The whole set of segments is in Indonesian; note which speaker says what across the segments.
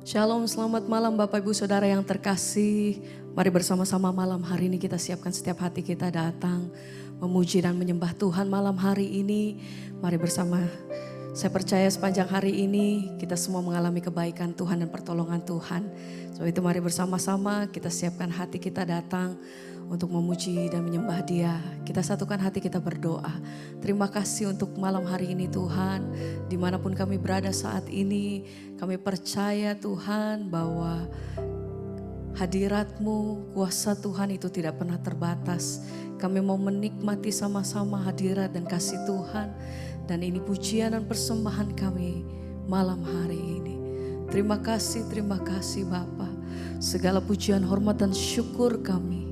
Speaker 1: Shalom, selamat malam Bapak Ibu Saudara yang terkasih. Mari bersama-sama malam hari ini kita siapkan setiap hati kita datang memuji dan menyembah Tuhan malam hari ini. Mari bersama, saya percaya sepanjang hari ini kita semua mengalami kebaikan Tuhan dan pertolongan Tuhan. Sebab itu mari bersama-sama kita siapkan hati kita datang untuk memuji dan menyembah Dia. Kita satukan hati kita berdoa. Terima kasih untuk malam hari ini Tuhan. Dimanapun kami berada saat ini, kami percaya Tuhan bahwa hadirat-Mu, kuasa Tuhan itu tidak pernah terbatas. Kami mau menikmati sama-sama hadirat dan kasih Tuhan. Dan ini pujian dan persembahan kami malam hari ini. Terima kasih Bapa. Segala pujian, hormat dan syukur kami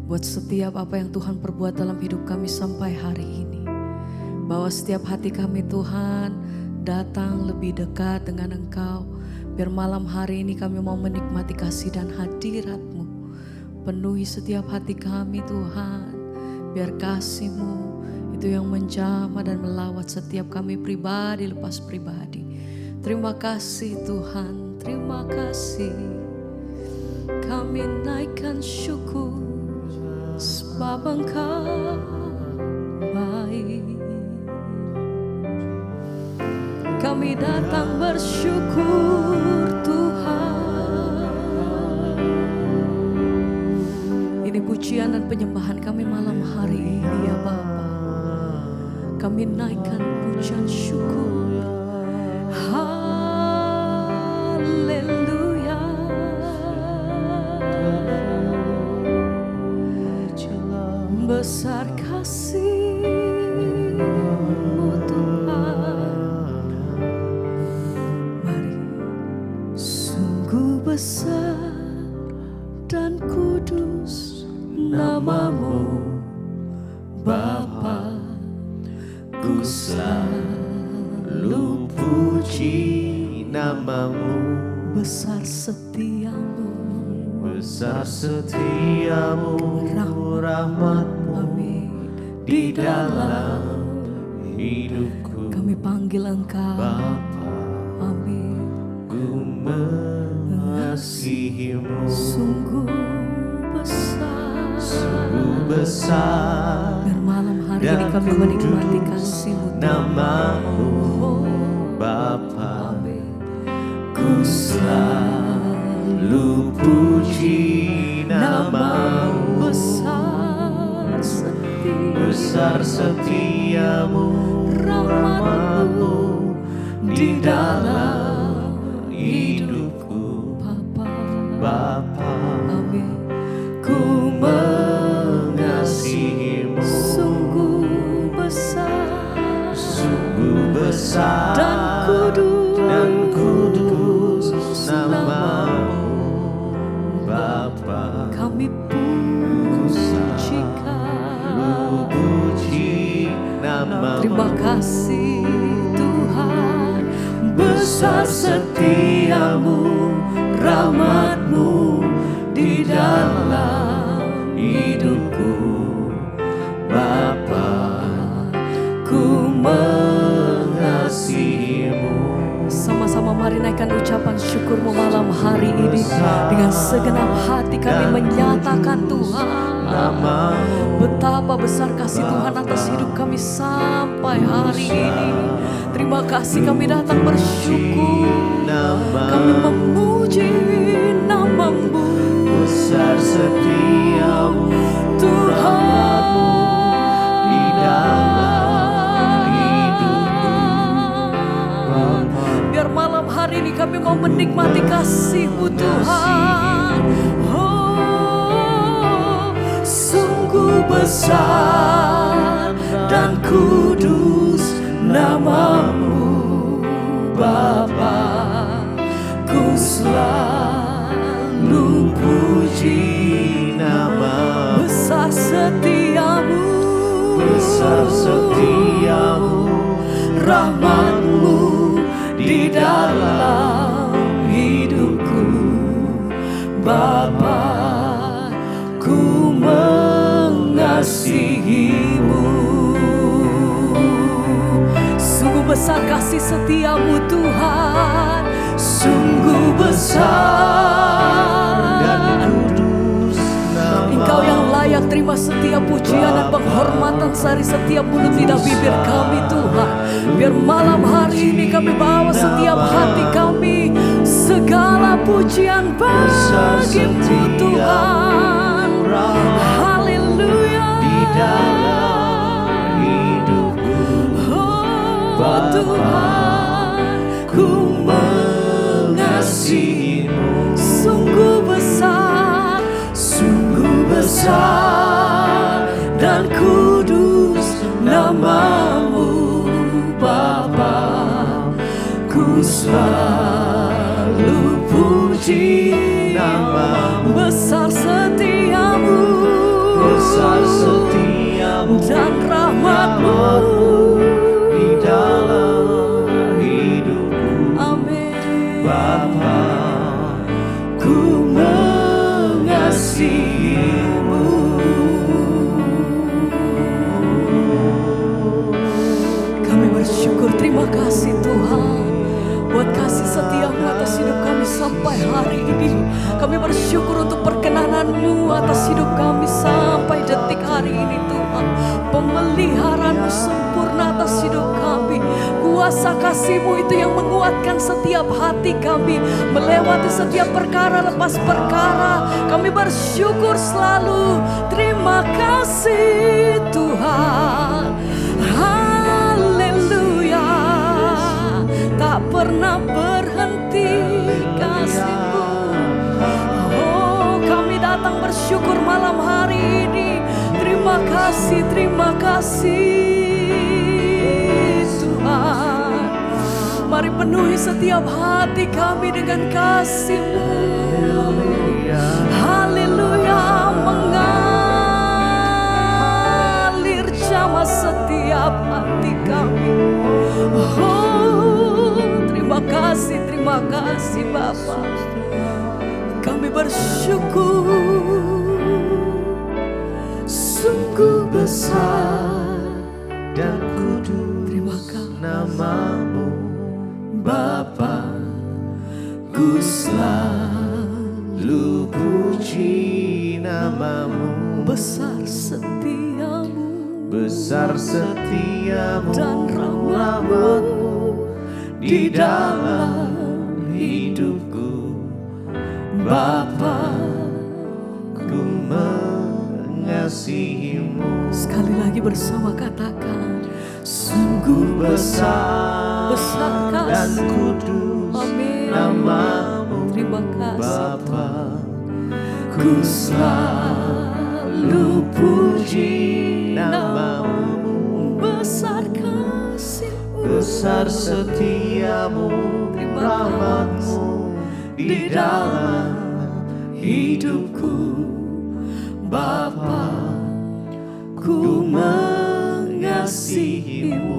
Speaker 1: buat setiap apa yang Tuhan perbuat dalam hidup kami sampai hari ini. Bahwa setiap hati kami Tuhan datang lebih dekat dengan Engkau. Biar malam hari ini kami mau menikmati kasih dan hadirat-Mu. Penuhi setiap hati kami Tuhan. Biar kasih-Mu itu yang menjamah dan melawat setiap kami pribadi lepas pribadi. Terima kasih Tuhan, terima kasih. Kami naikkan syukur sebab Engkau baik. Kami datang bersyukur Tuhan. Ini pujian dan penyembahan kami malam hari ini ya Bapa. Kami naikkan pujian syukur. Haleluya. Besar kasih-Mu Tuhan. Mari. Sungguh besar dan kudus nama-Mu Bapa.
Speaker 2: Ku selalu puji nama-Mu.
Speaker 1: Besar setia-Mu,
Speaker 2: Besar setiamu, rahmat-Mu di dalam hidupku.
Speaker 1: kami panggil Engkau
Speaker 2: Bapa,
Speaker 1: amin.
Speaker 2: ku mengasihi-Mu.
Speaker 1: Sungguh besar,
Speaker 2: Sungguh besar
Speaker 1: biar malam hari ini kami menikmati kasih-Mu
Speaker 2: nama-Mu Bapa. Ku selalu puji nama-Mu. Besar setiamu, rahmat-Mu di dalam hidupku. Bapa, ku mengasihi-Mu.
Speaker 1: Sungguh
Speaker 2: besar
Speaker 1: dan kudus
Speaker 2: nama-Mu Bapa.
Speaker 1: kami
Speaker 2: puji nama-Mu.
Speaker 1: Terima kasih Tuhan.
Speaker 2: Besar setiamu, rahmat-Mu di dalam hidupku. Bapa, ku mengasihi-Mu.
Speaker 1: Sama-sama mari naikkan ucapan syukur-Mu malam hari ini. Dengan segenap hati kami menyatakan Tuhan, betapa besar kasih Tuhan atas hidup kami sampai hari ini. Terima kasih kami datang bersyukur. Kami memuji nama-Mu.
Speaker 2: Besar setiamu,
Speaker 1: Tuhan
Speaker 2: di dalam hidupku.
Speaker 1: Biar malam hari ini kami mau menikmati kasih-Mu Tuhan. Oh, sungguh besar dan kudus nama-Mu Bapa.
Speaker 2: Ku selalu puji nama-Mu.
Speaker 1: Besar setiamu,
Speaker 2: Besar setiamu,
Speaker 1: rahmat-Mu di dalam hidupku. Bapa, ku mengasihi-Mu. Sungguh besar kasih setiamu Tuhan. sungguh besar
Speaker 2: dan kudus namamu.
Speaker 1: Engkau yang layak terima setiap pujian dan penghormatan dari setiap mulut lidah bibir kami Tuhan. Biar malam hari ini kami bawa setiap hati kami, segala pujian bagimu Tuhan. Haleluya.
Speaker 2: Di dalam hidupku
Speaker 1: Oh Tuhan, ku
Speaker 2: mengasihimu,
Speaker 1: sungguh besar dan kudus namamu Bapa. Ku selalu puji
Speaker 2: namamu.
Speaker 1: besar setiamu,
Speaker 2: Besar setiamu
Speaker 1: dan rahmatmu.
Speaker 2: di dalam hidupku
Speaker 1: Amin.
Speaker 2: Bapa. Ku mengasihimu.
Speaker 1: Kami bersyukur, terima kasih Tuhan buat kasih setiamu atas hidup kami sampai hari ini. Kami bersyukur untuk perkenananmu atas hidup kami sampai detik hari ini Tuhan. Pemeliharaanmu sempurna atas hidup kami. Kuasa kasihmu itu yang menguatkan setiap hati kami, melewati setiap perkara lepas perkara. Kami bersyukur selalu. Terima kasih Tuhan. Haleluya. Tak pernah berhenti kasih-Mu. Oh, kami datang bersyukur malam hari ini. Terima kasih Tuhan. Mari penuhi setiap hati kami dengan kasih-Mu. Haleluya. Mengalir jamah setiap hati kami. Oh, terima kasih Bapa. Kami bersyukur. Sungguh besar
Speaker 2: Dan kudus
Speaker 1: terima kasih
Speaker 2: namamu
Speaker 1: Bapa.
Speaker 2: Ku selalu puji namamu.
Speaker 1: Besar setiamu
Speaker 2: Besar setiamu
Speaker 1: dan rahmatmu
Speaker 2: rahmatmu di dalam hidupku Bapa. Ku mengasihimu.
Speaker 1: Sekali lagi bersama katakan,
Speaker 2: Sungguh besar dan
Speaker 1: kasih.
Speaker 2: kudus
Speaker 1: Amin.
Speaker 2: namamu
Speaker 1: Terima kasih.
Speaker 2: Bapa.
Speaker 1: Ku selalu puji
Speaker 2: namamu.
Speaker 1: besar kasih-Mu,
Speaker 2: Besar setiamu
Speaker 1: Terima
Speaker 2: rahmatmu di dalam hidupku
Speaker 1: Bapa. Ku mengasihi-Mu.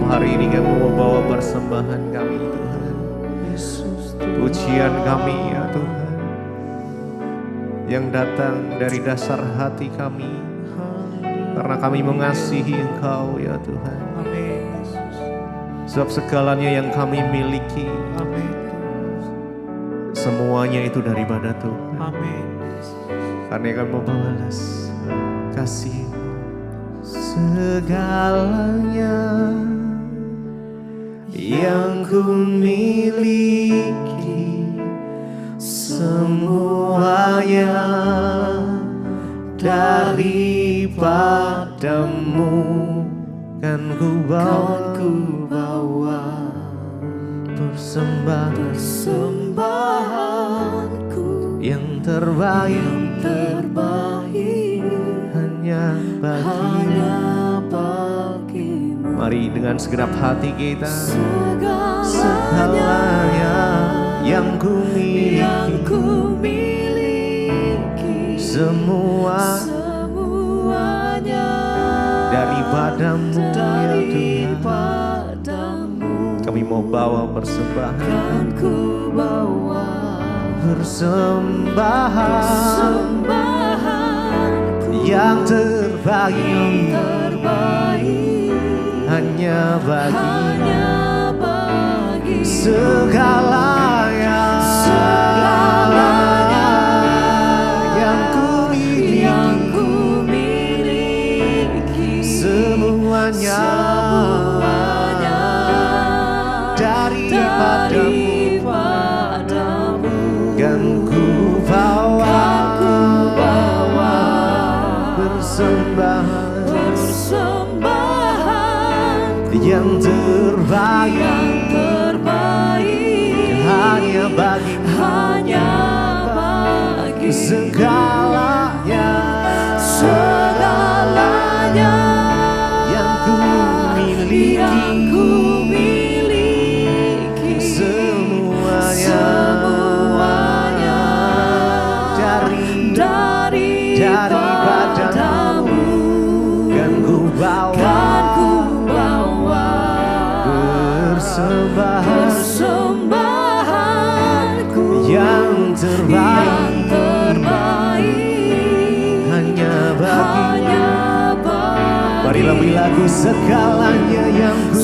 Speaker 2: Hari ini kami membawa persembahan kami Tuhan, pujian kami ya Tuhan, yang datang dari dasar hati kami, karena kami mengasihi Engkau ya Tuhan. Sebab segalanya yang kami miliki, semuanya itu daripada Tuhan. Karena kami membalas kasih segalanya yang ku miliki, semuanya daripadamu kan ku bawa persembahanku yang terbaik hanya bagimu. Mari dengan segenap hati kita, segalanya yang ku miliki, semuanya daripadamu ya Tuhan. Kami mau bawa persembahan, yang terbaik hanya bagi segalanya yang ku miliki, semuanya daripadamu, kan ku bawa persembahan yang terbaik hanya bagi segalanya yang ku miliki, semuanya daripadamu, kan ku bawa persembahanku yang terbaik hanya bagi. Mari lagu segalanya yang ku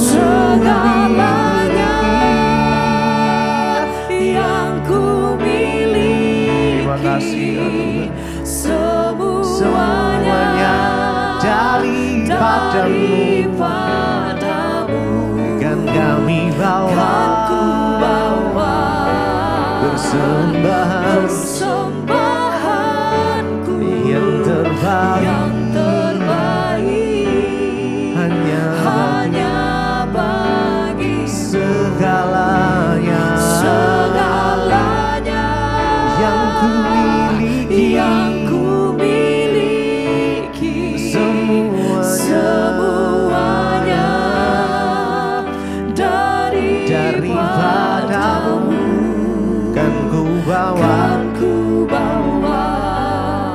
Speaker 2: miliki. Terima kasih ya Tuhan. Semuanya daripadamu, kan kami bawa persembahanku yang terbaik hanya bagi segalanya yang ku miliki, semuanya daripadamu, kan ku bawa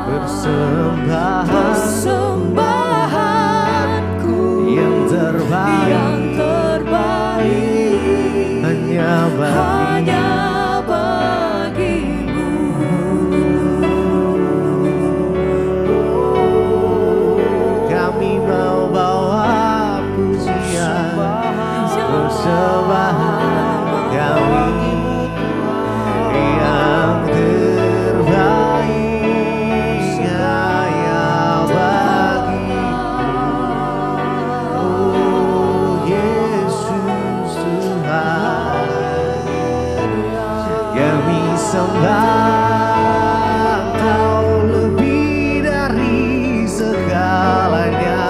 Speaker 2: persembahanku yang terbaik hanya bagimu. Kami mau bawa pujian persembahan kami yang terbaik hanya bagimu. Oh Yesus Tuhan, kami sembah Kau lebih dari segalanya,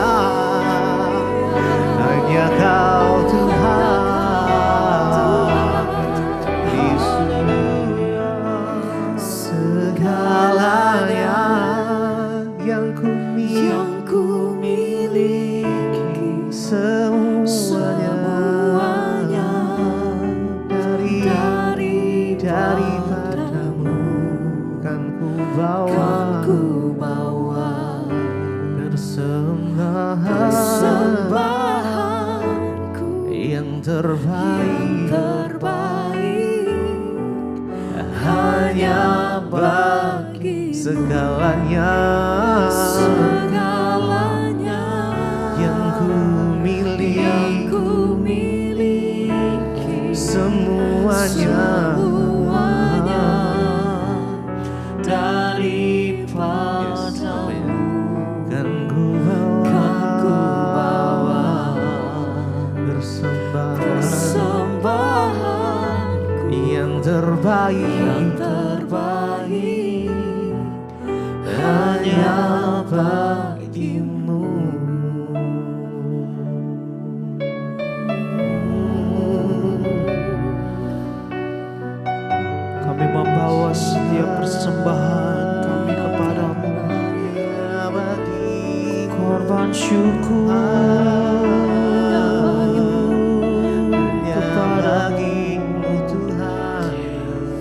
Speaker 2: hanya Kau Tuhan. Segalanya yang ku miliki, semuanya daripadamu, kan ku bawa persembahanku yang terbaik hanya bagi segalanya yang ku miliki, semuanya daripadamu, kan ku bawa persembahanku yang terbaik hanya bagimu.
Speaker 3: korban syukur kepadamu Tuhan.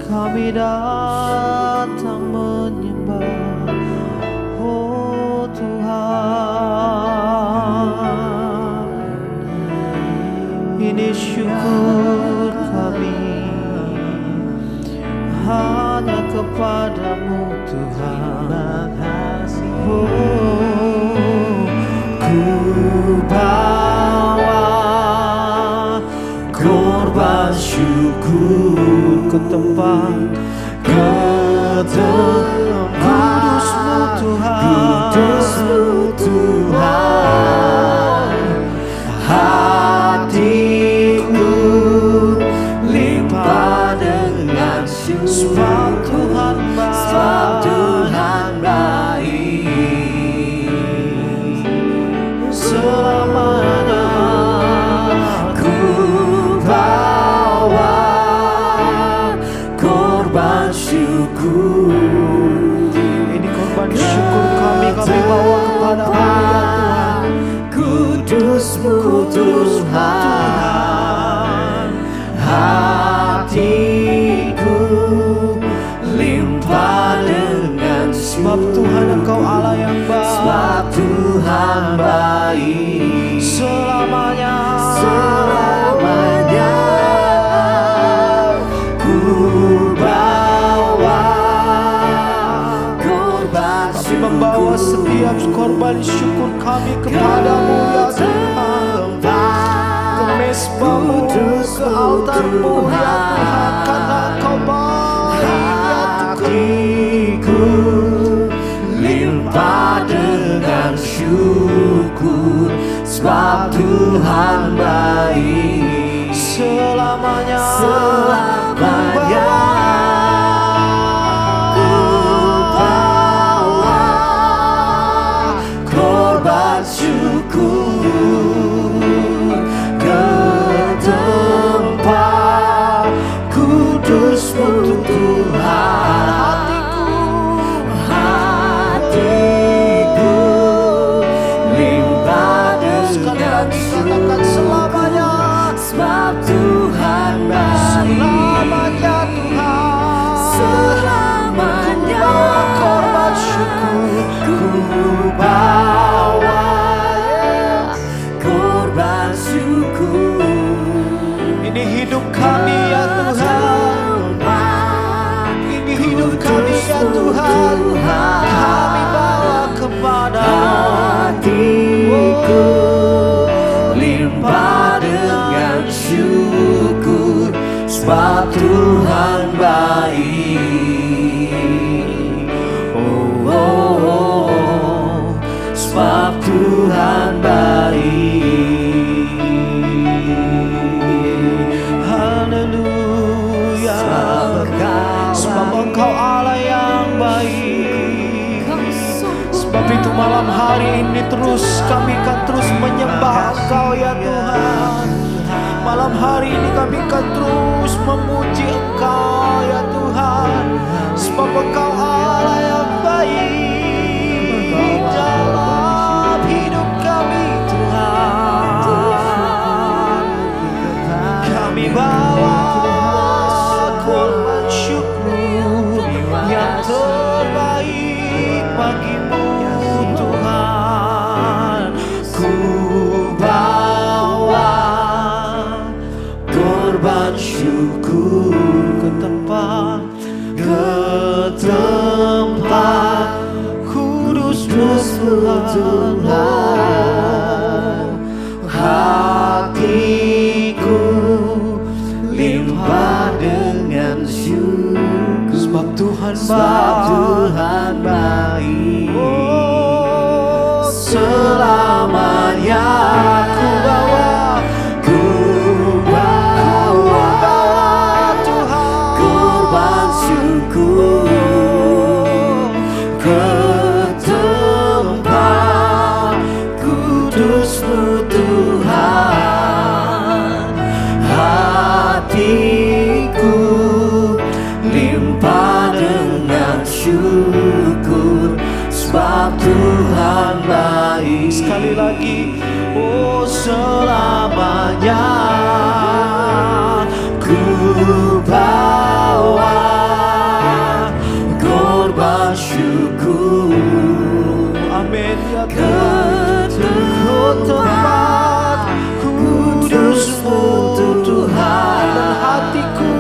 Speaker 3: Kami datang menyembah, oh Tuhan. Ini syukur kami hanya kepadamu Tuhan. Oh, ku bawa korban syukur ke tempat kudus-Mu Tuhan. Hatiku limpah dengan syukur, sebab Tuhan baik selamanya. Ku bawa korban syukur. Ini korban syukur kami bawa kepada-Mu ya Tuhan. Kudus-Mu Tuhan. Hatiku limpah dengan syukur, sebab Tuhan Engkau Allah yang baik. Sebab Tuhan baik selamanya. Selamanya ku bawa korban syukur. Kami membawa setiap korban syukur kami kepadamu ya Tuhan. Ke mesbah-Mu, ke altar-Mu ya Tuhan, karena Engkau baik ya Tuhan. Limpah dengan syukur, sebab Tuhan baik selamanya. Selamanya ku bawa korban syukur ke tempat kudus-Mu Tuhan. Hatiku limpah dengan syukur selamanya, sebab Tuhan baik. Selamanya Tuhan, selamanya korban syukur ku bawa korban syukur. Ini hidup kami ya Tuhan, ini hidup kami ya Tuhan. Kami bawa kepada-Mu. Hatiku limpah dengan syukur, sebab Tuhan baik. Oh, oh, oh, sebab Tuhan baik. Haleluya. Sebab Engkau Allah yang baik. Sebab itu malam hari ini kami akan terus menyembah Engkau ya Tuhan. Malam hari ini kami akan terus memuji Engkau ya Tuhan. Sebab Engkau Allah yang baik dalam hidup kami Tuhan. Kami bawa korban syukur yang terbaik bagi-Mu Tuhan. Ku bawa korban syukur ke tempat kudus-Mu Tuhan. Hatiku limpah dengan syukur, sebab Tuhan baik. Oh, selamanya ku bawa Tuhan korban syukur ke tempat kudus-Mu Tuhan. Hatiku limpah dengan syukur, sebab Tuhan baik. sekali lagi. Oh selamanya ku bawa korban syukur. Amin ya Tuhan. Ke tempat kudus untuk Tuhan, dan hatiku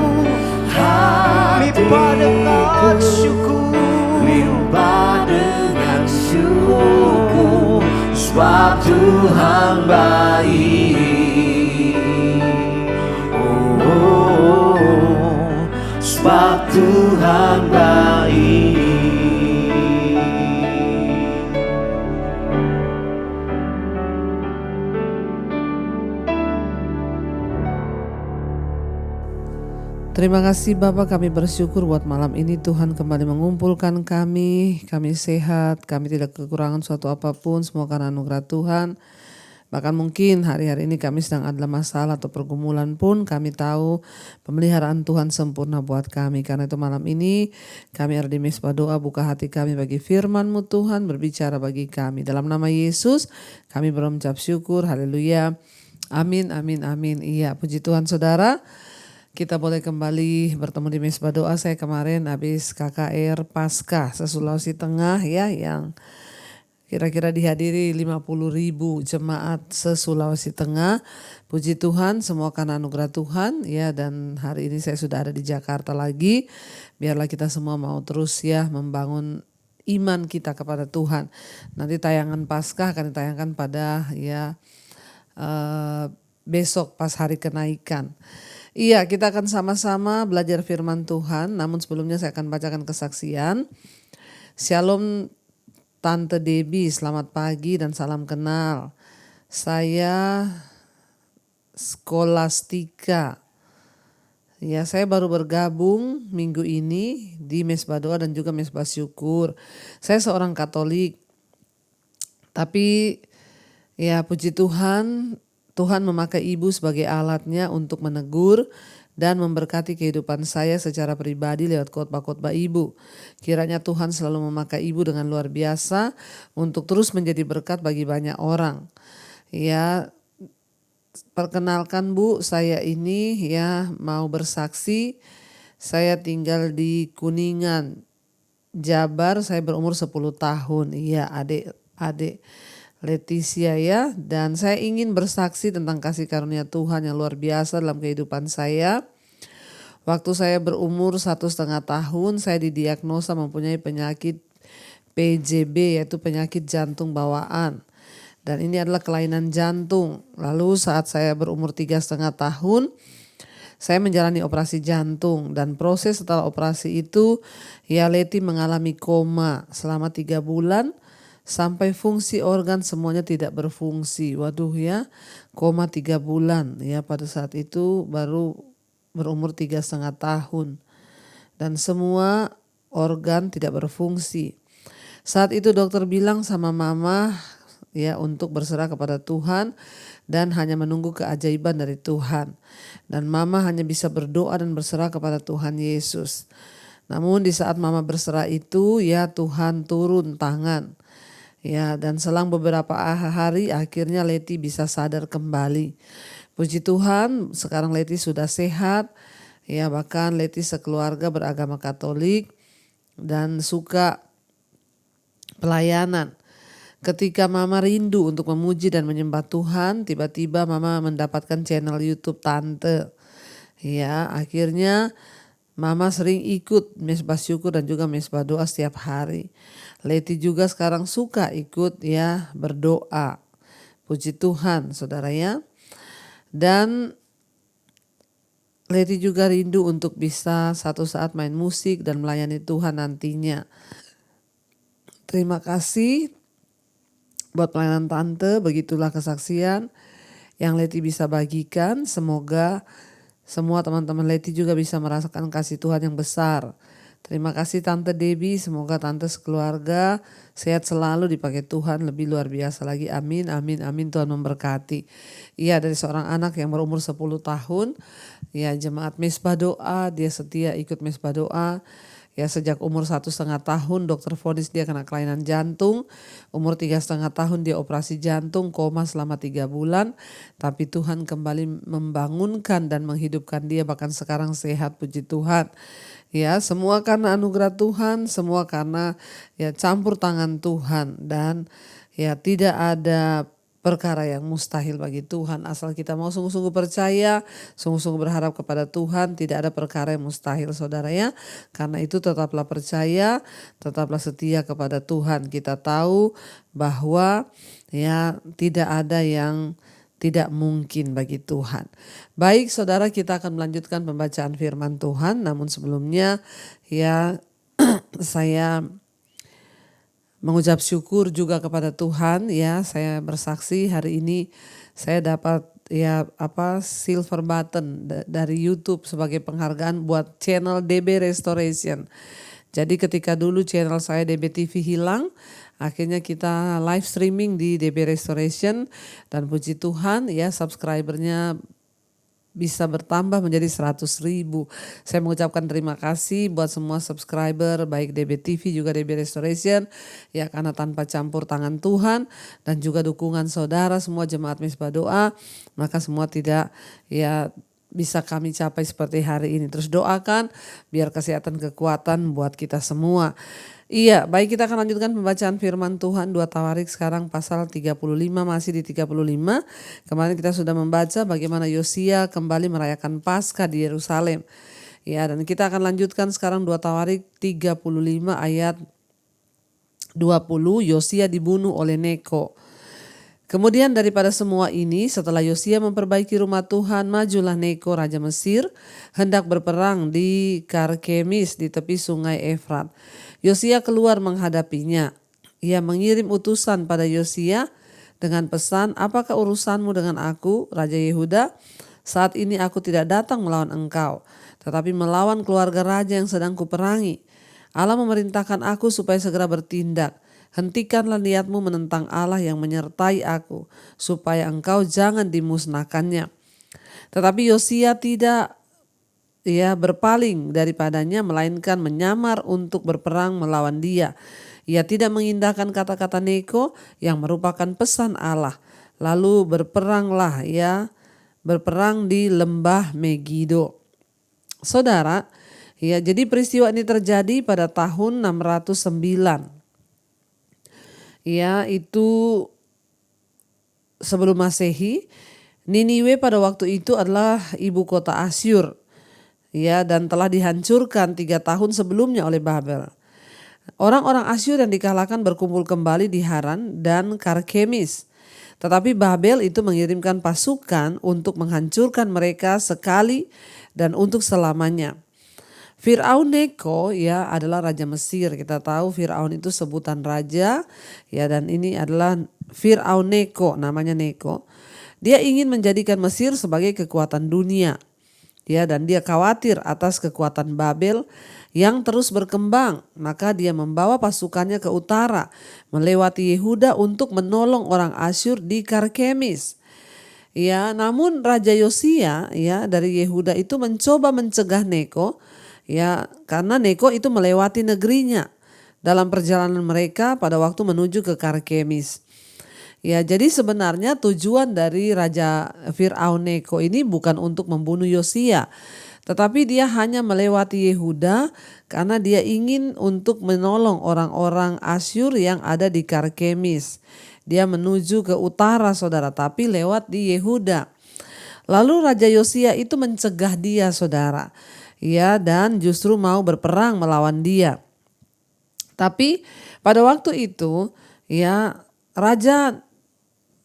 Speaker 3: limpah dengan syukur, limpah dengan syukur, sebab Tuhan baik. Oh, sebab Tuhan baik.
Speaker 4: Terima kasih Bapak, kami bersyukur buat malam ini Tuhan kembali mengumpulkan kami sehat, kami tidak kekurangan suatu apapun, semua karena anugerah Tuhan. Bahkan mungkin hari-hari ini kami sedang ada masalah atau pergumulan pun kami tahu pemeliharaan Tuhan sempurna buat kami. Karena itu malam ini kami ada di Mesbah Doa, buka hati kami bagi firman-Mu Tuhan, berbicara bagi kami. Dalam nama Yesus kami berucap syukur, haleluya, amin, amin, amin. Iya, puji Tuhan saudara. Kita boleh kembali bertemu di Mesbah Doa. Saya kemarin habis KKR Paskah se-Sulawesi Tengah ya, yang kira-kira dihadiri 50.000 jemaat se-Sulawesi Tengah. Puji Tuhan, semua karena anugerah Tuhan ya. Dan hari ini saya sudah ada di Jakarta lagi. Biarlah kita semua mau terus ya membangun iman kita kepada Tuhan. Nanti tayangan Paskah akan ditayangkan pada ya besok pas hari kenaikan. Iya, kita akan sama-sama belajar firman Tuhan. Namun sebelumnya saya akan bacakan kesaksian. Shalom Tante Debbie, selamat pagi dan salam kenal. Saya Skolastika. Ya, saya baru bergabung minggu ini di Mesbah Doa dan juga Mesbah Syukur. Saya seorang Katolik. Tapi ya puji Tuhan, Tuhan memakai ibu sebagai alatnya untuk menegur dan memberkati kehidupan saya secara pribadi lewat khotbah-khotbah ibu. Kiranya Tuhan selalu memakai ibu dengan luar biasa untuk terus menjadi berkat bagi banyak orang. Ya, perkenalkan Bu, saya ini ya mau bersaksi. Saya tinggal di Kuningan, Jabar, saya berumur 10 tahun. Iya, adik Leticia ya, dan saya ingin bersaksi tentang kasih karunia Tuhan yang luar biasa dalam kehidupan saya. Waktu saya berumur 1,5 tahun, saya didiagnosa mempunyai penyakit PJB, yaitu penyakit jantung bawaan. Dan ini adalah kelainan jantung. Lalu saat saya berumur 3,5 tahun, saya menjalani operasi jantung, dan proses setelah operasi itu ya Leti mengalami koma selama 3 bulan. Sampai fungsi organ semuanya tidak berfungsi. Waduh ya, koma 3 bulan ya, pada saat itu baru berumur 3,5 tahun. Dan semua organ tidak berfungsi. Saat itu dokter bilang sama mama ya untuk berserah kepada Tuhan dan hanya menunggu keajaiban dari Tuhan. Dan mama hanya bisa berdoa dan berserah kepada Tuhan Yesus. Namun di saat mama berserah itu ya Tuhan turun tangan. Ya, dan selang beberapa hari akhirnya Leti bisa sadar kembali. Puji Tuhan, sekarang Leti sudah sehat. Ya, bahkan Leti sekeluarga beragama Katolik dan suka pelayanan. Ketika mama rindu untuk memuji dan menyembah Tuhan, tiba-tiba mama mendapatkan channel YouTube Tante. Ya, akhirnya mama sering ikut Mesbah Syukur dan juga Mesbah Doa setiap hari. Leti juga sekarang suka ikut ya berdoa. Puji Tuhan saudara ya. Dan Leti juga rindu untuk bisa satu saat main musik dan melayani Tuhan nantinya. Terima kasih buat pelayanan Tante, begitulah kesaksian yang Leti bisa bagikan. Semoga semua teman-teman Leti juga bisa merasakan kasih Tuhan yang besar. Terima kasih Tante Debbie, semoga Tante sekeluarga sehat selalu, dipakai Tuhan lebih luar biasa lagi. Amin, amin, amin, Tuhan memberkati. Iya, dari seorang anak yang berumur 10 tahun, ya jemaat Mesbah Doa, dia setia ikut Mesbah Doa. Ya sejak umur 1,5 tahun dokter vonis dia kena kelainan jantung. Umur 3,5 tahun dia operasi jantung, koma selama 3 bulan. Tapi Tuhan kembali membangunkan dan menghidupkan dia, bahkan sekarang sehat, puji Tuhan. Ya semua karena anugerah Tuhan, semua karena ya campur tangan Tuhan. Dan ya tidak ada perkara yang mustahil bagi Tuhan. Asal kita mau sungguh-sungguh percaya, sungguh-sungguh berharap kepada Tuhan, tidak ada perkara yang mustahil saudara ya. Karena itu tetaplah percaya, tetaplah setia kepada Tuhan. Kita tahu bahwa ya tidak ada yang tidak mungkin bagi Tuhan. Baik saudara, kita akan melanjutkan pembacaan firman Tuhan. Namun sebelumnya ya saya mengucap syukur juga kepada Tuhan ya. Saya bersaksi hari ini saya dapat silver button dari YouTube sebagai penghargaan buat channel DB Restoration. Jadi ketika dulu channel saya DB TV hilang, akhirnya kita live streaming di DB Restoration dan puji Tuhan ya subscribernya bisa bertambah menjadi 100.000. Saya mengucapkan terima kasih buat semua subscriber baik DB TV juga DB Restoration ya, karena tanpa campur tangan Tuhan dan juga dukungan saudara semua jemaat Mezbah Doa, maka semua tidak ya bisa kami capai seperti hari ini. Terus doakan biar kesehatan kekuatan buat kita semua. Iya, baik, kita akan lanjutkan pembacaan firman Tuhan 2 Tawarik sekarang pasal 35, masih di 35. Kemarin kita sudah membaca bagaimana Yosia kembali merayakan Paskah di Yerusalem. Ya, dan kita akan lanjutkan sekarang 2 Tawarik 35 ayat 20, Yosia dibunuh oleh Neko. Kemudian daripada semua ini, setelah Yosia memperbaiki rumah Tuhan, majulah Neko Raja Mesir hendak berperang di Karkemis di tepi sungai Efrat. Yosia keluar menghadapinya. Ia mengirim utusan pada Yosia dengan pesan, apakah urusanmu dengan aku, Raja Yehuda? Saat ini aku tidak datang melawan engkau, tetapi melawan keluarga raja yang sedang kuperangi. Allah memerintahkan aku supaya segera bertindak. Hentikanlah niatmu menentang Allah yang menyertai aku, supaya engkau jangan dimusnahkannya. Tetapi Yosia tidak berpaling daripadanya, melainkan menyamar untuk berperang melawan dia. Ia tidak mengindahkan kata-kata Neko yang merupakan pesan Allah. Lalu berperang di lembah Megido. Saudara, ya jadi peristiwa ini terjadi pada tahun 609. Ya, itu sebelum Masehi. Niniwe pada waktu itu adalah ibu kota Asyur. Ya, dan telah dihancurkan 3 tahun sebelumnya oleh Babel. Orang-orang Asyur yang dikalahkan berkumpul kembali di Haran dan Karkemis. Tetapi Babel itu mengirimkan pasukan untuk menghancurkan mereka sekali dan untuk selamanya. Fir'aun Neko ya adalah raja Mesir. Kita tahu Fir'aun itu sebutan raja ya, dan ini adalah Fir'aun Neko, namanya Neko. Dia ingin menjadikan Mesir sebagai kekuatan dunia. Ya, dan dia khawatir atas kekuatan Babel yang terus berkembang. Maka dia membawa pasukannya ke utara melewati Yehuda untuk menolong orang Asyur di Karkemis. Ya, namun Raja Yosia ya dari Yehuda itu mencoba mencegah Neko. Ya, karena Neko itu melewati negerinya dalam perjalanan mereka pada waktu menuju ke Karkemis. Ya, jadi sebenarnya tujuan dari Raja Fir'aun Neko ini bukan untuk membunuh Yosia, tetapi dia hanya melewati Yehuda karena dia ingin untuk menolong orang-orang Asyur yang ada di Karkemis. Dia menuju ke utara saudara, tapi lewat di Yehuda. Lalu Raja Yosia itu mencegah dia saudara. Ya, dan justru mau berperang melawan dia. Tapi pada waktu itu ya Raja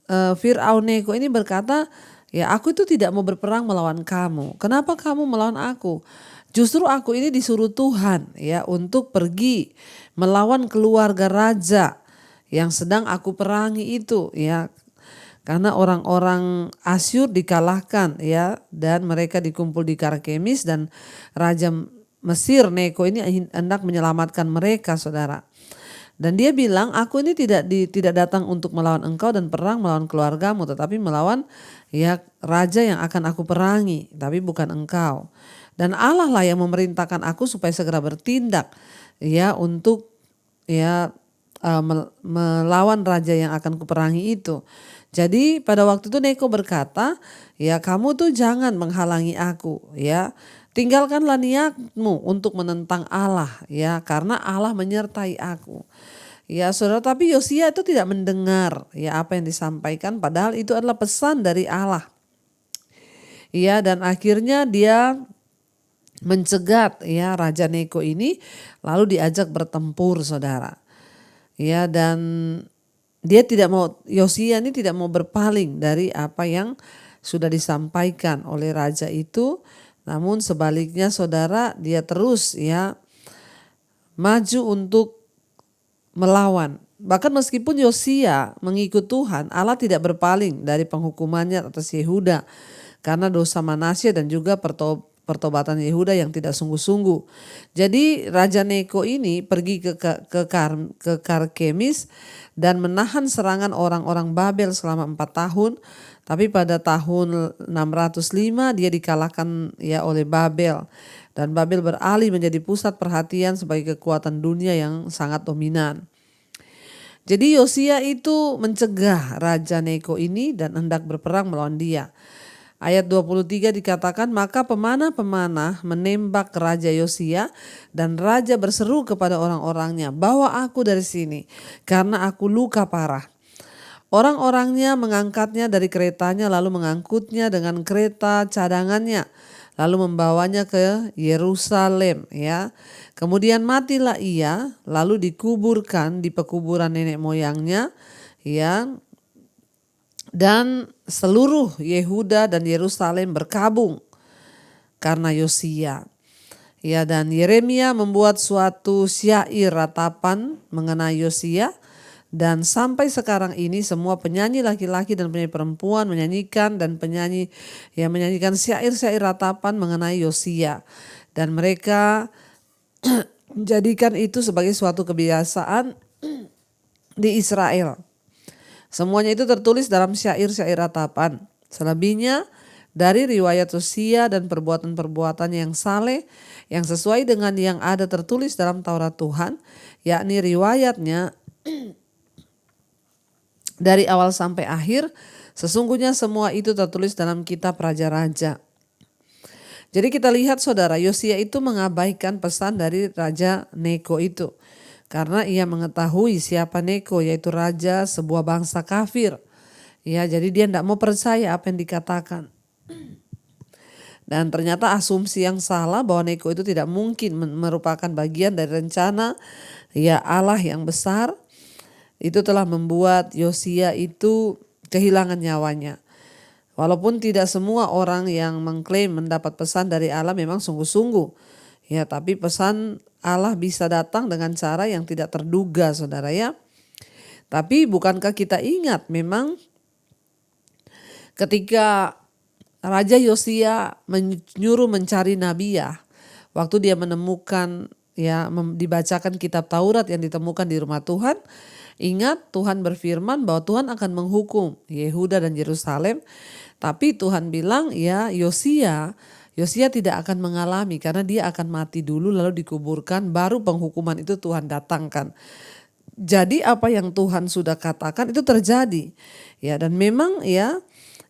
Speaker 4: Fir'aun Neko ini berkata, ya aku itu tidak mau berperang melawan kamu. Kenapa kamu melawan aku? Justru aku ini disuruh Tuhan ya untuk pergi melawan keluarga raja yang sedang aku perangi itu ya. Karena orang-orang Asyur dikalahkan ya, dan mereka dikumpul di Karkemis, dan Raja Mesir Neko ini hendak menyelamatkan mereka saudara. Dan dia bilang, aku ini tidak datang untuk melawan engkau dan perang melawan keluargamu, tetapi melawan ya raja yang akan aku perangi, tapi bukan engkau. Dan Allah lah yang memerintahkan aku supaya segera bertindak ya untuk ya melawan raja yang akan kuperangi itu. Jadi pada waktu itu Neko berkata, ya kamu tuh jangan menghalangi aku ya. Tinggalkanlah niatmu untuk menentang Allah ya, karena Allah menyertai aku. Ya saudara, tapi Yosia itu tidak mendengar ya apa yang disampaikan, padahal itu adalah pesan dari Allah. Ya, dan akhirnya dia mencegat ya Raja Neko ini, lalu diajak bertempur saudara. Ya, dan Yosia ini tidak mau berpaling dari apa yang sudah disampaikan oleh raja itu. Namun sebaliknya saudara, dia terus ya maju untuk melawan. Bahkan meskipun Yosia mengikut Tuhan, Allah tidak berpaling dari penghukumannya atas Yehuda karena dosa Manasye dan juga pertobatan Yehuda yang tidak sungguh-sungguh. Jadi Raja Neko ini pergi ke Karkemis dan menahan serangan orang-orang Babel selama 4 tahun. Tapi pada tahun 605 dia dikalahkan ya oleh Babel. Dan Babel beralih menjadi pusat perhatian sebagai kekuatan dunia yang sangat dominan. Jadi Yosia itu mencegah Raja Neko ini dan hendak berperang melawan dia. Ayat 23 dikatakan, maka pemanah-pemanah menembak Raja Yosia dan Raja berseru kepada orang-orangnya, bawa aku dari sini karena aku luka parah. Orang-orangnya mengangkatnya dari keretanya lalu mengangkutnya dengan kereta cadangannya. Lalu membawanya ke Yerusalem ya. Kemudian matilah ia lalu dikuburkan di pekuburan nenek moyangnya ya. Dan seluruh Yehuda dan Yerusalem berkabung karena Yosia. Ya, dan Yeremia membuat suatu syair ratapan mengenai Yosia. Dan sampai sekarang ini semua penyanyi laki-laki dan penyanyi perempuan menyanyikan menyanyikan syair-syair ratapan mengenai Yosia. Dan mereka menjadikan itu sebagai suatu kebiasaan di Israel. Semuanya itu tertulis dalam syair-syair ratapan. Selebihnya dari riwayat Yosia dan perbuatan-perbuatan yang saleh yang sesuai dengan yang ada tertulis dalam Taurat Tuhan, yakni riwayatnya dari awal sampai akhir, sesungguhnya semua itu tertulis dalam kitab Raja-Raja. Jadi kita lihat saudara, Yosia itu mengabaikan pesan dari Raja Neko itu. Karena ia mengetahui siapa Neko, yaitu raja sebuah bangsa kafir. Ya, jadi dia tidak mau percaya apa yang dikatakan. Dan ternyata asumsi yang salah bahwa Neko itu tidak mungkin merupakan bagian dari rencana ya Allah yang besar. Itu telah membuat Yosia itu kehilangan nyawanya. Walaupun tidak semua orang yang mengklaim mendapat pesan dari Allah memang sungguh-sungguh. Ya, tapi pesan Allah bisa datang dengan cara yang tidak terduga saudara ya. Tapi bukankah kita ingat memang ketika Raja Yosia menyuruh mencari Nabiah. Waktu dia menemukan ya dibacakan kitab Taurat yang ditemukan di rumah Tuhan. Ingat Tuhan berfirman bahwa Tuhan akan menghukum Yehuda dan Yerusalem. Tapi Tuhan bilang ya Yosia tidak akan mengalami karena dia akan mati dulu lalu dikuburkan. Baru penghukuman itu Tuhan datangkan. Jadi apa yang Tuhan sudah katakan itu terjadi. Ya, dan memang ya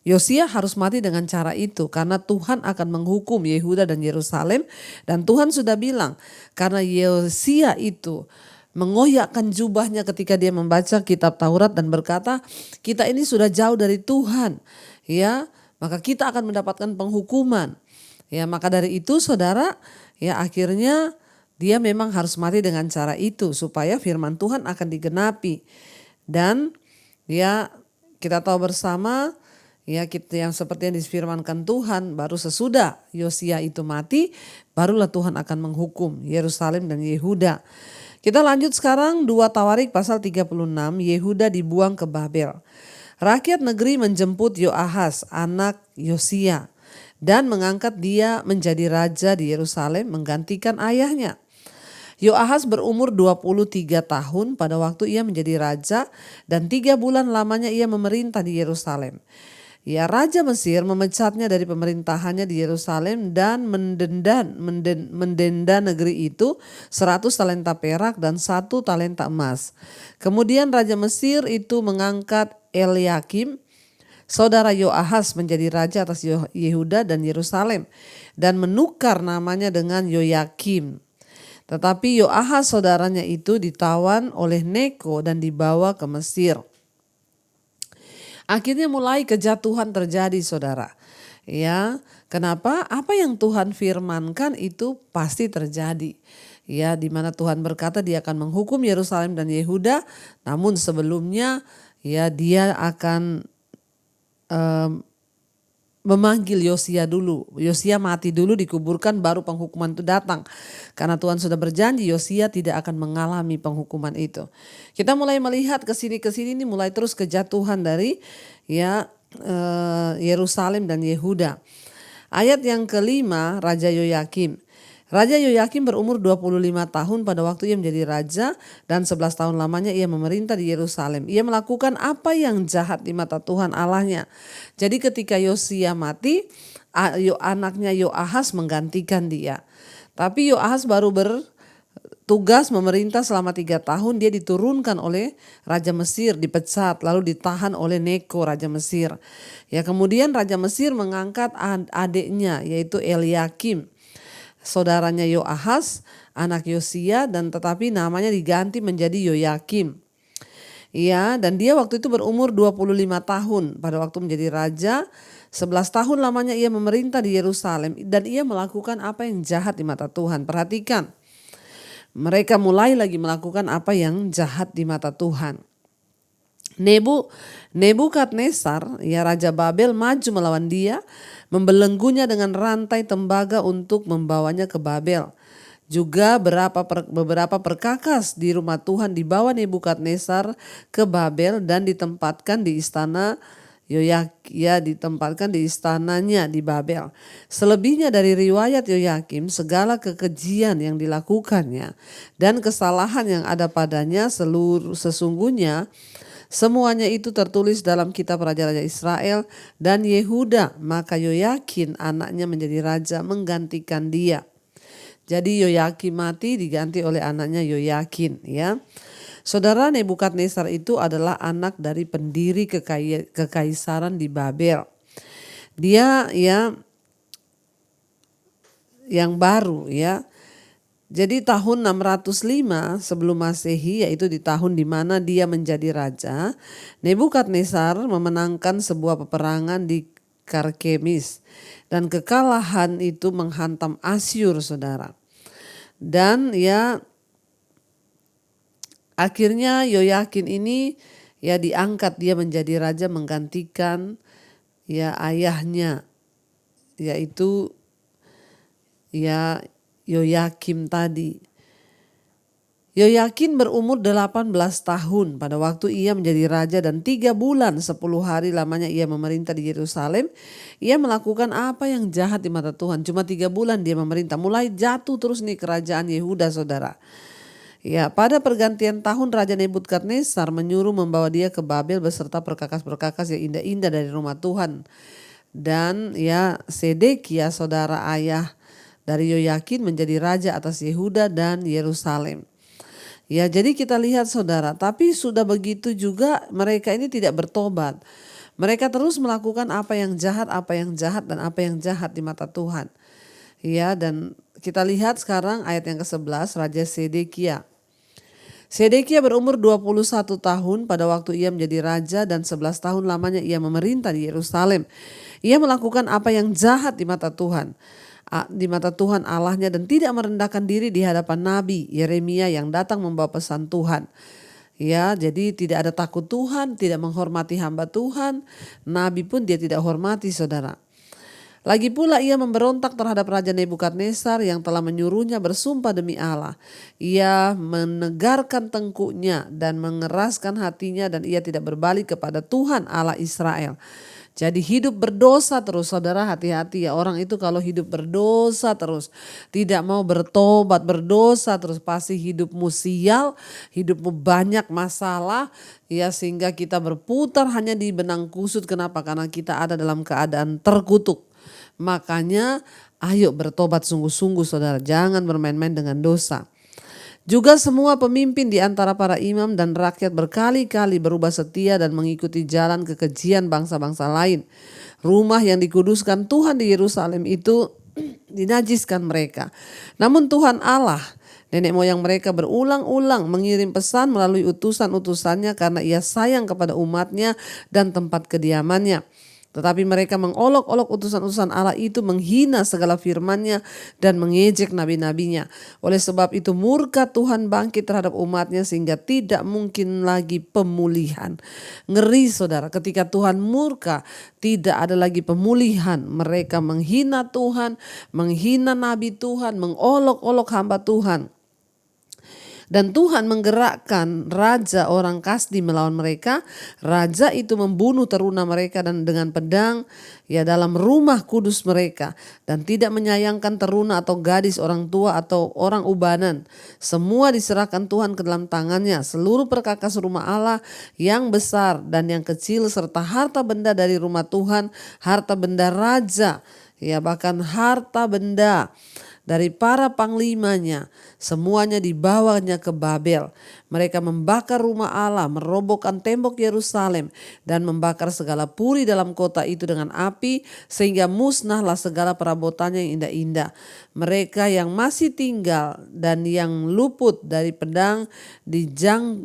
Speaker 4: Yosia harus mati dengan cara itu karena Tuhan akan menghukum Yehuda dan Yerusalem. Dan Tuhan sudah bilang karena Yosia itu mengoyakkan jubahnya ketika dia membaca kitab Taurat dan berkata, kita ini sudah jauh dari Tuhan, ya, maka kita akan mendapatkan penghukuman. Ya, maka dari itu saudara, ya akhirnya dia memang harus mati dengan cara itu supaya firman Tuhan akan digenapi. Dan ya kita tahu bersama ya kita yang seperti yang difirmankan Tuhan, baru sesudah Yosia itu mati, barulah Tuhan akan menghukum Yerusalem dan Yehuda. Kita lanjut sekarang 2 Tawarik pasal 36, Yehuda dibuang ke Babel. Rakyat negeri menjemput Yoahas anak Yosia dan mengangkat dia menjadi raja di Yerusalem menggantikan ayahnya. Yoahas berumur 23 tahun pada waktu ia menjadi raja dan 3 bulan lamanya ia memerintah di Yerusalem. Ya, Raja Mesir memecatnya dari pemerintahannya di Yerusalem dan mendenda negeri itu 100 talenta perak dan 1 talenta emas. Kemudian Raja Mesir itu mengangkat Eliakim, saudara Yoahas, menjadi raja atas Yehuda dan Yerusalem dan menukar namanya dengan Yoyakim. Tetapi Yoahas saudaranya itu ditawan oleh Neko dan dibawa ke Mesir. Akhirnya mulai kejatuhan terjadi, saudara. Ya, kenapa? Apa yang Tuhan firmankan itu pasti terjadi. Ya, di mana Tuhan berkata dia akan menghukum Yerusalem dan Yehuda, namun sebelumnya ya dia akan memanggil Yosia dulu. Yosia mati dulu, dikuburkan, baru penghukuman itu datang. Karena Tuhan sudah berjanji Yosia tidak akan mengalami penghukuman itu. Kita mulai melihat ke sini ini mulai terus kejatuhan dari Yerusalem dan Yehuda. Ayat yang kelima, Raja Yoyakim. Raja Yoyakim berumur 25 tahun pada waktu ia menjadi raja dan 11 tahun lamanya ia memerintah di Yerusalem. Ia melakukan apa yang jahat di mata Tuhan Allahnya. Jadi ketika Yosia mati, anaknya Yoahas menggantikan dia. Tapi Yoahas baru bertugas memerintah selama 3 tahun. Dia diturunkan oleh Raja Mesir, dipecat, lalu ditahan oleh Neko, Raja Mesir. Ya, kemudian Raja Mesir mengangkat adiknya yaitu Eliakim, saudaranya Yoahas, anak Yosia, dan tetapi namanya diganti menjadi Yoyakim. Ya, dan dia waktu itu berumur 25 tahun pada waktu menjadi raja. 11 tahun lamanya ia memerintah di Yerusalem dan ia melakukan apa yang jahat di mata Tuhan. Perhatikan, mereka mulai lagi melakukan apa yang jahat di mata Tuhan. Nebukadnezar, ya Raja Babel, maju melawan dia, membelenggunya dengan rantai tembaga untuk membawanya ke Babel. Juga beberapa perkakas di rumah Tuhan dibawa Nebukadnezar ke Babel dan ditempatkan di istana ditempatkan di istananya di Babel. Selebihnya dari riwayat Yoyakim, segala kekejian yang dilakukannya dan kesalahan yang ada padanya sesungguhnya semuanya itu tertulis dalam kitab Raja-Raja Israel dan Yehuda. Maka Yoyakin anaknya menjadi raja menggantikan dia. Jadi Yoyakim mati diganti oleh anaknya Yoyakin, ya. Saudara, Nebukadnezar itu adalah anak dari pendiri kekaisaran di Babel. Dia ya yang baru, ya. Jadi tahun 605 sebelum Masehi, yaitu di tahun di mana dia menjadi raja, Nebukadnezar memenangkan sebuah peperangan di Karkemis dan kekalahan itu menghantam Asyur, saudara. Dan ya akhirnya Yoyakin ini ya diangkat dia menjadi raja menggantikan ya ayahnya, yaitu ya Yoyakim tadi. Yoyakin berumur 18 tahun pada waktu ia menjadi raja dan 3 bulan 10 hari lamanya ia memerintah di Yerusalem. Ia melakukan apa yang jahat di mata Tuhan. Cuma 3 bulan dia memerintah. Mulai jatuh terus nih kerajaan Yehuda, saudara. Ya, pada pergantian tahun Raja Nebukadnezar menyuruh membawa dia ke Babel beserta perkakas-perkakas yang indah-indah dari rumah Tuhan. Dan ya Sedekia, saudara ayah dari Yoyakin, menjadi raja atas Yehuda dan Yerusalem. Ya, jadi kita lihat, saudara, tapi sudah begitu juga mereka ini tidak bertobat. Mereka terus melakukan apa yang jahat dan apa yang jahat di mata Tuhan. Ya, dan kita lihat sekarang ayat yang ke-11, Raja Sedekia. Sedekia berumur 21 tahun pada waktu ia menjadi raja dan 11 tahun lamanya ia memerintah di Yerusalem. Ia melakukan apa yang jahat di mata Tuhan Allahnya dan tidak merendahkan diri di hadapan Nabi Yeremia yang datang membawa pesan Tuhan. Ya, jadi tidak ada takut Tuhan, tidak menghormati hamba Tuhan, Nabi pun dia tidak hormati, saudara. Lagi pula ia memberontak terhadap Raja Nebukadnezar yang telah menyuruhnya bersumpah demi Allah. Ia menegarkan tengkuknya dan mengeraskan hatinya dan ia tidak berbalik kepada Tuhan Allah Israel. Jadi hidup berdosa terus, saudara, hati-hati ya. Orang itu kalau hidup berdosa terus, tidak mau bertobat, berdosa terus, pasti hidupmu sial, hidupmu banyak masalah ya, sehingga kita berputar hanya di benang kusut. Kenapa? Karena kita ada dalam keadaan terkutuk. Makanya ayo bertobat sungguh-sungguh, saudara, jangan bermain-main dengan dosa. Juga semua pemimpin di antara para imam dan rakyat berkali-kali berubah setia dan mengikuti jalan kekejian bangsa-bangsa lain. Rumah yang dikuduskan Tuhan di Yerusalem itu dinajiskan mereka. Namun Tuhan Allah, nenek moyang mereka, berulang-ulang mengirim pesan melalui utusan-utusannya karena ia sayang kepada umatnya dan tempat kediamannya. Tetapi mereka mengolok-olok utusan-utusan Allah itu, menghina segala firman-Nya dan mengejek nabi-nabinya. Oleh sebab itu murka Tuhan bangkit terhadap umatnya sehingga tidak mungkin lagi pemulihan. Ngeri, saudara, ketika Tuhan murka tidak ada lagi pemulihan. Mereka menghina Tuhan, menghina nabi Tuhan, mengolok-olok hamba Tuhan. Dan Tuhan menggerakkan raja orang Kasdi melawan mereka. Raja itu membunuh teruna mereka dan dengan pedang ya dalam rumah kudus mereka, dan tidak menyayangkan teruna atau gadis, orang tua atau orang ubanan. Semua diserahkan Tuhan ke dalam tangannya, seluruh perkakas rumah Allah yang besar dan yang kecil, serta harta benda dari rumah Tuhan, harta benda raja, ya bahkan harta benda dari para panglimanya, semuanya dibawanya ke Babel. Mereka membakar rumah Allah, merobohkan tembok Yerusalem, dan membakar segala puri dalam kota itu dengan api, sehingga musnahlah segala perabotannya yang indah-indah. Mereka yang masih tinggal dan yang luput dari pedang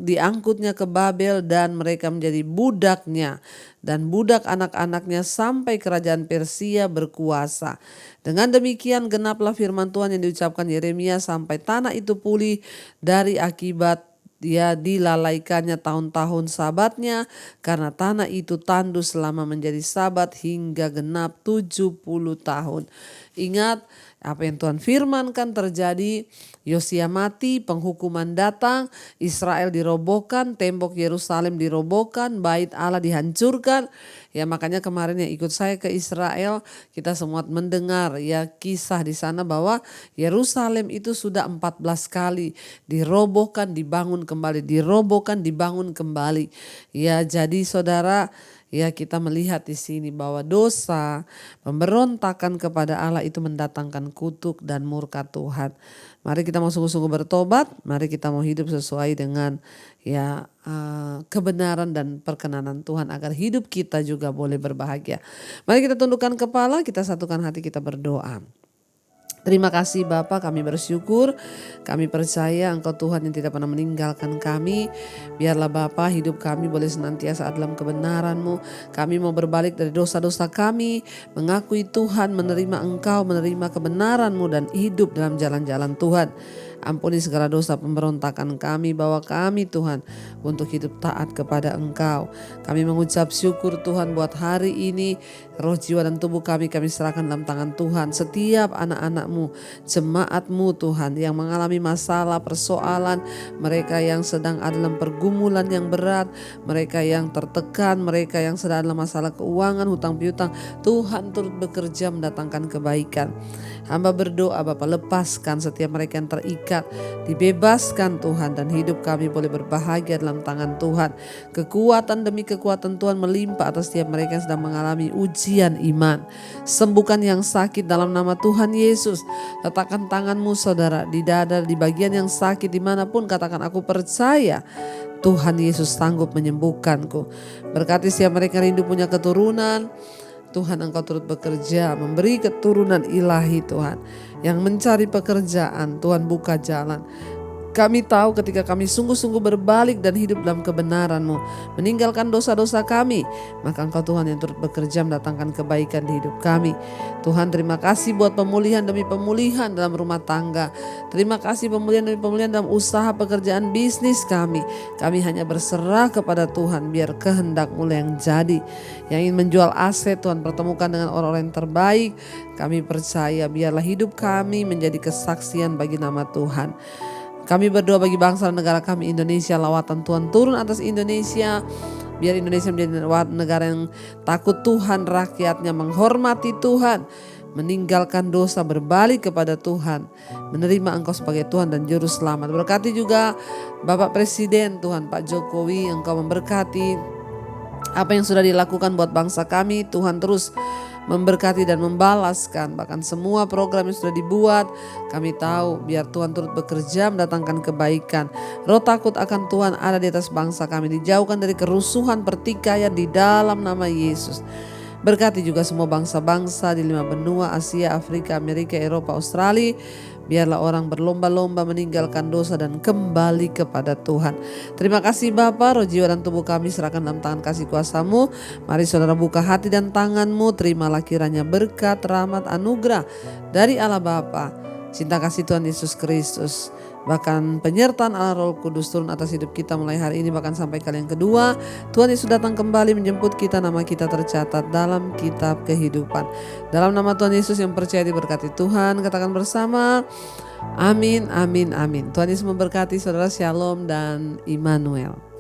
Speaker 4: diangkutnya ke Babel, dan mereka menjadi budaknya dan budak anak-anaknya sampai kerajaan Persia berkuasa. Dengan demikian genaplah firman Tuhan yang diucapkan Yeremia, sampai tanah itu pulih dari akibat dia dilalaikannya tahun-tahun sabatnya, karena tanah itu tandus selama menjadi sabat hingga genap 70 tahun. Ingat apa yang Tuhan firmankan terjadi. Yosia mati, penghukuman datang, Israel dirobohkan, tembok Yerusalem dirobohkan, bait Allah dihancurkan. Ya makanya kemarin yang ikut saya ke Israel, kita semua mendengar ya kisah di sana bahwa Yerusalem itu sudah 14 kali dirobohkan, dibangun kembali, dirobohkan, dibangun kembali. Ya jadi saudara, ya kita melihat di sini bahwa dosa, pemberontakan kepada Allah itu mendatangkan kutuk dan murka Tuhan. Mari kita mau sungguh-sungguh bertobat, mari kita mau hidup sesuai dengan ya kebenaran dan perkenanan Tuhan, agar hidup kita juga boleh berbahagia. Mari kita tundukkan kepala, kita satukan hati, kita berdoa. Terima kasih Bapa, kami bersyukur, kami percaya Engkau Tuhan yang tidak pernah meninggalkan kami. Biarlah Bapa hidup kami boleh senantiasa dalam kebenaran-Mu. Kami mau berbalik dari dosa-dosa kami, mengakui Tuhan, menerima Engkau, menerima kebenaran-Mu dan hidup dalam jalan-jalan Tuhan. Ampuni segala dosa pemberontakan kami, bawa kami Tuhan untuk hidup taat kepada Engkau. Kami mengucap syukur Tuhan buat hari ini, roh, jiwa dan tubuh kami serahkan dalam tangan Tuhan. Setiap anak-anak-Mu, jemaat-Mu Tuhan yang mengalami masalah, persoalan, mereka yang sedang ada dalam pergumulan yang berat, mereka yang tertekan, mereka yang sedang dalam masalah keuangan, hutang piutang, Tuhan turut bekerja mendatangkan kebaikan. Hamba berdoa Bapa, lepaskan setiap mereka yang terikat, dibebaskan Tuhan, dan hidup kami boleh berbahagia dalam tangan Tuhan. Kekuatan demi kekuatan Tuhan melimpah atas setiap mereka yang sedang mengalami ujian iman. Sembuhkan yang sakit dalam nama Tuhan Yesus. Letakkan tangan-Mu saudara di dada, di bagian yang sakit dimanapun, katakan aku percaya Tuhan Yesus sanggup menyembuhkanku. Berkati setiap mereka rindu punya keturunan. Tuhan Engkau turut bekerja, memberi keturunan ilahi Tuhan. Yang mencari pekerjaan, Tuhan buka jalan. Kami tahu ketika kami sungguh-sungguh berbalik dan hidup dalam kebenaran-Mu, meninggalkan dosa-dosa kami, maka Engkau Tuhan yang turut bekerja mendatangkan kebaikan di hidup kami. Tuhan, terima kasih buat pemulihan demi pemulihan dalam rumah tangga. Terima kasih pemulihan demi pemulihan dalam usaha, pekerjaan, bisnis kami. Kami hanya berserah kepada Tuhan, biar kehendak-Mu yang jadi. Yang ingin menjual aset, Tuhan pertemukan dengan orang-orang yang terbaik. Kami percaya biarlah hidup kami menjadi kesaksian bagi nama Tuhan. Kami berdoa bagi bangsa dan negara kami Indonesia, lawatan Tuhan turun atas Indonesia. Biar Indonesia menjadi negara yang takut Tuhan, rakyatnya menghormati Tuhan, meninggalkan dosa, berbalik kepada Tuhan, menerima Engkau sebagai Tuhan dan Juru Selamat. Berkati juga Bapak Presiden Tuhan, Pak Jokowi, Engkau memberkati apa yang sudah dilakukan buat bangsa kami. Tuhan terus memberkati dan membalaskan bahkan semua program yang sudah dibuat. Kami tahu biar Tuhan turut bekerja mendatangkan kebaikan. Roh takut akan Tuhan ada di atas bangsa kami, dijauhkan dari kerusuhan, pertikaian di dalam nama Yesus. Berkati juga semua bangsa-bangsa di 5 benua, Asia, Afrika, Amerika, Eropa, Australia. Biarlah orang berlomba-lomba meninggalkan dosa dan kembali kepada Tuhan. Terima kasih Bapa, roh jiwa dan tubuh kami serahkan dalam tangan kasih kuasa-Mu. Mari saudara buka hati dan tangan-Mu, terimalah kiranya berkat, rahmat, anugerah dari Allah Bapa, cinta kasih Tuhan Yesus Kristus, bahkan penyertaan Allah Roh Kudus turun atas hidup kita mulai hari ini bahkan sampai kali yang kedua. Tuhan Yesus datang kembali menjemput kita, nama kita tercatat dalam kitab kehidupan. Dalam nama Tuhan Yesus yang percaya diberkati Tuhan, katakan bersama, amin, amin, amin. Tuhan Yesus memberkati saudara, shalom dan Immanuel.